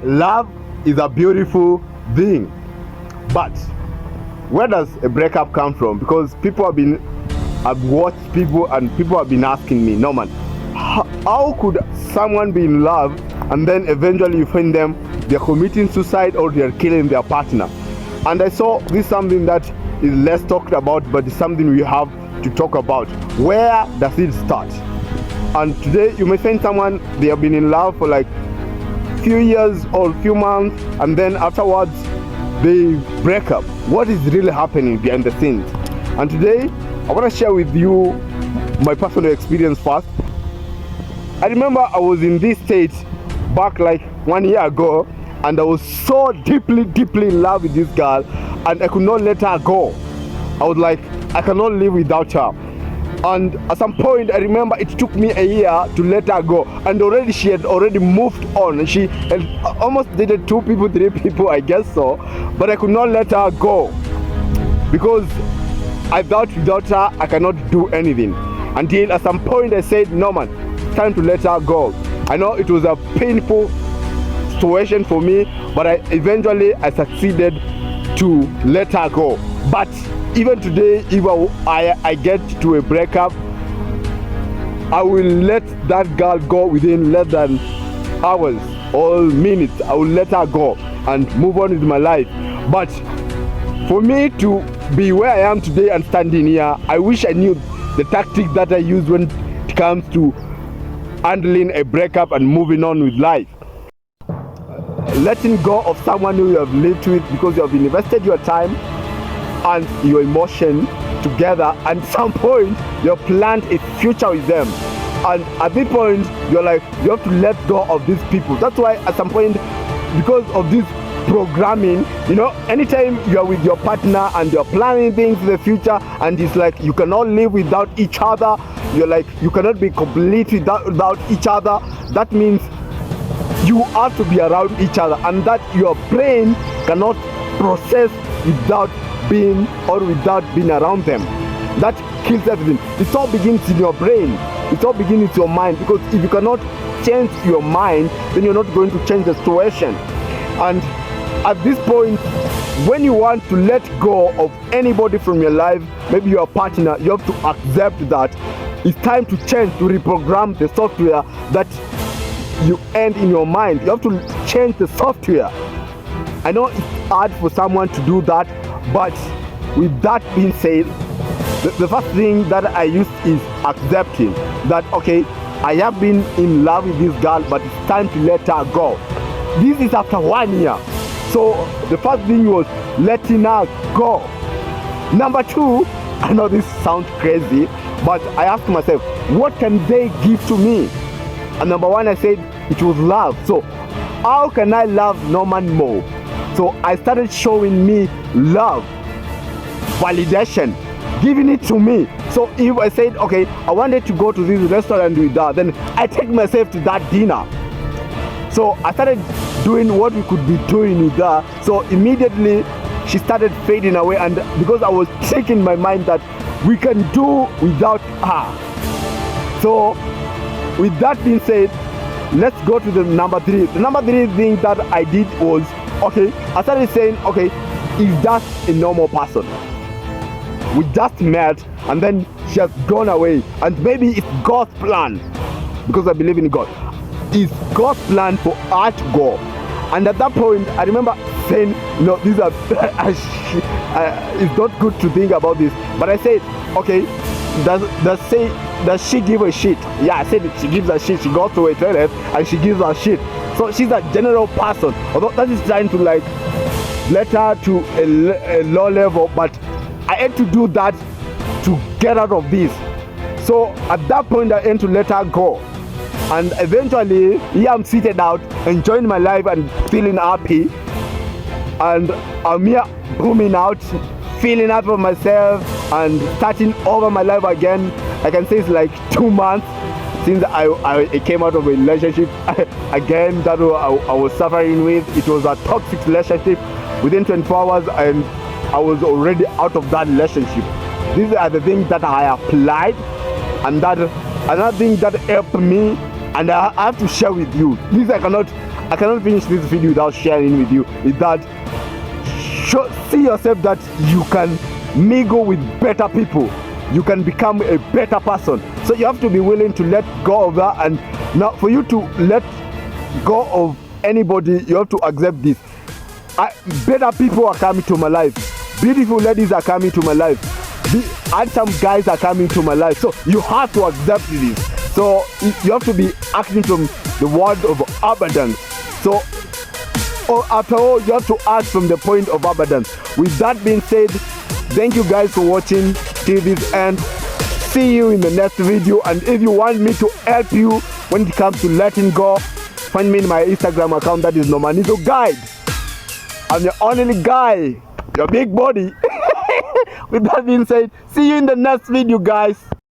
Love is a beautiful thing, but where does a breakup come from? Because I've watched people and people have been asking me, Norman, how could someone be in love and then eventually you find them they're committing suicide or they're killing their partner? And I saw this something that is less talked about, but it's something we have to talk about. Where does it start? And today you may find someone they have been in love for like few years or few months, and then afterwards they break up. What is really happening behind the scenes? And today I want to share with you my personal experience first. I remember I was in this state back like 1 year ago, and I was so deeply in love with this girl, and I could not let her go. I was like, I cannot live without her. And at some point I remember it took me a year to let her go, and already she had already moved on. She had almost dated 2 people, 3 people, I guess so, but I could not let her go because I thought without her I cannot do anything, until at some point I said, no man, it's time to let her go. I know it was a painful situation for me, but eventually I succeeded to let her go. But even today, if I get to a breakup, I will let that girl go within less than hours or minutes. I will let her go and move on with my life. But for me to be where I am today and standing here, I wish I knew the tactic that I use when it comes to handling a breakup and moving on with life. Letting go of someone who you have lived with because you have invested your time and your emotion together, and at some point you have planned a future with them, and at this point you're like, you have to let go of these people. That's why at some point, because of this programming, you know, anytime you are with your partner and you're planning things in the future and it's like you cannot live without each other, you're like, you cannot be complete without each other, that means you have to be around each other, and that your brain cannot process without being around them. That kills everything. It all begins in your brain. It all begins in your mind, because if you cannot change your mind, then you're not going to change the situation. And at this point, when you want to let go of anybody from your life, maybe your partner, you have to accept that it's time to change, to reprogram the software that you end in your mind. You have to change the software. I know it's hard for someone to do that, but with that being said, the first thing that I use is accepting that, okay, I have been in love with this girl, but it's time to let her go. This is after 1 year. So the first thing was letting her go. Number 2, I know this sounds crazy, but I asked myself, what can they give to me? And number 1, I said it was love. So how can I love Norman more? So I started showing me love, validation, giving it to me. So if I said, okay, I wanted to go to this restaurant with her, then I take myself to that dinner. So I started doing what we could be doing with her. So immediately she started fading away, and because I was taking my mind that we can do without her. So with that being said, let's go to the number 3. The number 3 thing that I did was, okay, I started saying, okay, is just a normal person. We just met and then she has gone away, and maybe it's God's plan, because I believe in God. It's God's plan for her to go. And at that point, I remember saying, no, these are it's not good to think about this, but I said, okay, does she give a shit? Yeah, I said she gives a shit. She goes to a toilet and she gives a shit. So she's a general person. Although that is trying to like let her to a low level, but I had to do that to get out of this. So at that point, I had to let her go. And eventually, here I'm seated out, enjoying my life and feeling happy. And I'm here booming out, feeling happy for myself and starting over my life again. I can say it's like 2 months since I came out of a relationship again that I was suffering with. It was a toxic relationship. Within 24 hours, and I was already out of that relationship. These are the things that I applied, and that another thing that helped me, and I have to share with you. This I cannot I cannot finish this video without sharing with you is that see yourself that you can mingle with better people. You can become a better person. So you have to be willing to let go of that. And now for you to let go of anybody, you have to accept this. Better people are coming to my life. Beautiful ladies are coming to my life. Handsome guys are coming to my life. So you have to accept this. So you have to be acting from the word of abundance. So after all, you have to act from the point of abundance. With that being said, thank you guys for watching till this end. See you in the next video. And if you want me to help you when it comes to letting go, find me in my Instagram account, that is Nomanizo Guide. I'm your only guy, your big body. With that being said, see you in the next video, guys.